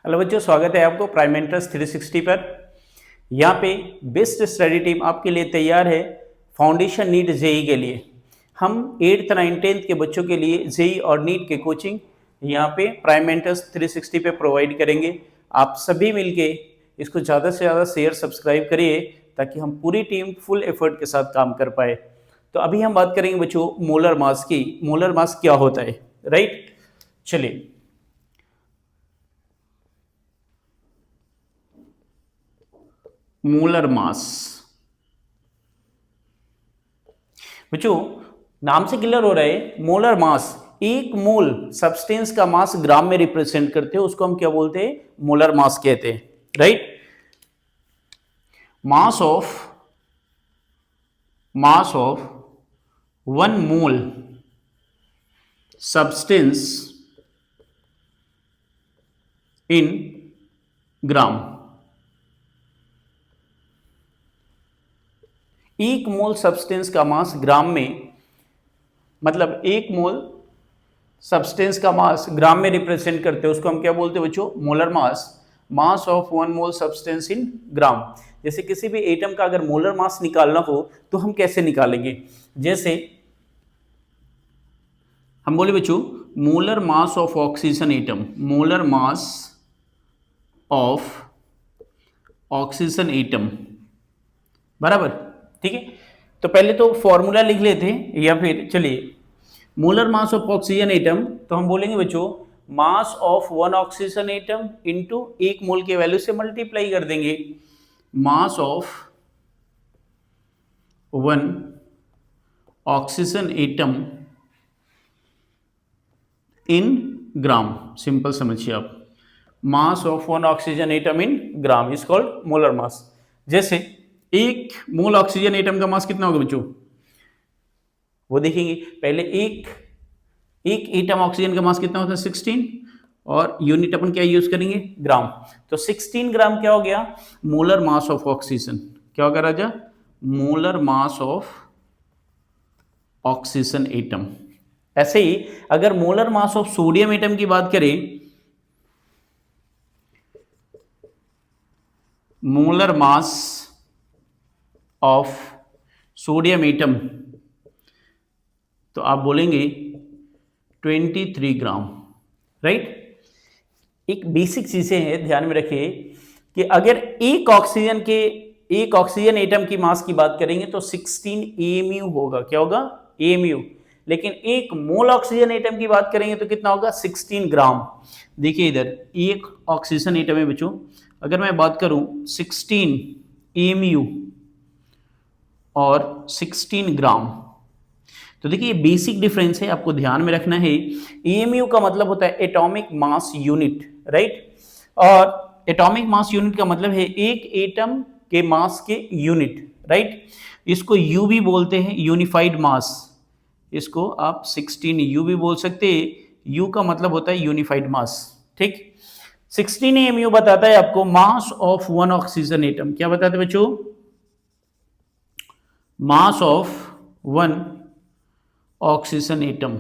Hello बच्चों, स्वागत है आपको प्राइम मेंटर्स 360 पर। यहाँ पे बेस्ट स्टडी टीम आपके लिए तैयार है फाउंडेशन नीट जेई के लिए। हम 8th 9th 10th के बच्चों के लिए जेई और नीट के कोचिंग यहाँ पे प्राइम मेंटर्स 360 पे प्रोवाइड करेंगे। आप सभी मिलके इसको ज़्यादा से ज़्यादा शेयर सब्सक्राइब करिए ताकि हम पूरी टीम फुल एफर्ट के साथ काम कर पाए। तो अभी हम बात करेंगे बच्चों मोलर मास की। मोलर मास क्या होता है, राइट? चलिए, मोलर मास बच्चों नाम से क्लियर हो रहा है। मोलर मास, एक मोल सब्सटेंस का मास ग्राम में रिप्रेजेंट करते हैं, उसको हम क्या बोलते हैं? मोलर मास कहते हैं, right? Mass of 1 mole substance in gram. एक मोल सब्सटेंस का मास ग्राम में, मतलब एक मोल सब्सटेंस का मास ग्राम में रिप्रेजेंट करते हैं, उसको हम क्या बोलते हैं बच्चों? Molar mass. Mass of 1 mole substance in gram. जैसे किसी भी एटम का अगर मोलर मास निकालना हो तो हम कैसे निकालेंगे? जैसे हम बोले बच्चों molar mass of oxygen atom, molar mass of oxygen atom बराबर, ठीक है? तो पहले तो फॉर्मूला लिख लेते हैं, या फिर चलिए molar mass of oxygen atom तो हम बोलेंगे बच्चों मास ऑफ 1 ऑक्सीजन एटम इंटू 1 मोल के वैल्यू से मल्टीप्लाई कर देंगे। मास of 1 oxygen atom in gram. Simple समझिए आप, मास of 1 oxygen atom in gram is called molar mass. जैसे एक मोल ऑक्सीजन एटम का मास कितना होगा बच्चों? वो देखेंगे पहले। एक एटम ऑक्सीजन का मास कितना होता है? 16, और यूनिट अपन क्या यूज करेंगे? ग्राम। तो 16 ग्राम क्या हो गया? Molar mass of oxygen. क्या होगा राजा? Molar mass of oxygen atom. ऐसे ही अगर molar mass of sodium atom की बात करें, molar mass of sodium atom, तो आप बोलेंगे 23 ग्राम, राइट? एक बेसिक चीजें हैं, ध्यान में रखिए कि अगर एक ऑक्सीजन एटम की मास की बात करेंगे तो 16 AMU होगा। क्या होगा? AMU। लेकिन एक मोल ऑक्सीजन एटम की बात करेंगे तो कितना होगा? 16 ग्राम। देखिए इधर एक ऑक्सीजन एटम है बच्चों, अगर मैं बात करूं 16 AMU और 16 ग्राम, तो देखिए ये बेसिक डिफरेंस है, आपको ध्यान में रखना है। AMU का मतलब होता है एटॉमिक मास यूनिट, राइट? और एटॉमिक मास यूनिट का मतलब है एक एटम के मास के यूनिट, राइट? इसको U भी बोलते हैं, यूनिफाइड मास। इसको आप 16U भी बोल सकते हैं। U का मतलब होता है यूनिफाइड मास, ठीक? 16 AMU बताता है आपको मास ऑफ 1 ऑक्सीजन एटम। क्या बताते हैं बच्चों? मास ऑफ 1 ऑक्सीजन एटम।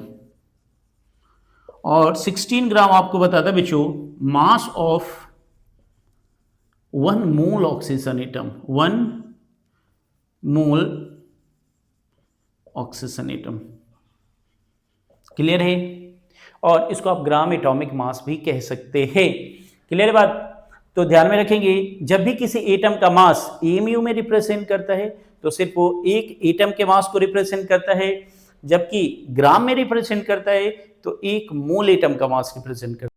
और 16 ग्राम आपको बताता है बच्चों मास of 1 mole oxygen atom. 1 mole oxygen atom. Clear है? और इसको आप ग्राम एटॉमिक मास भी कह सकते हैं। क्लियर है बात? तो ध्यान में रखेंगे जब भी किसी एटम का मास AMU में रिप्रेजेंट करता है तो सिर्फ वो एक एटम के मास को रिप्रेजेंट करता है, जबकि ग्राम में रिप्रेजेंट करता है तो एक मोल एटम का मास रिप्रेजेंट करता है।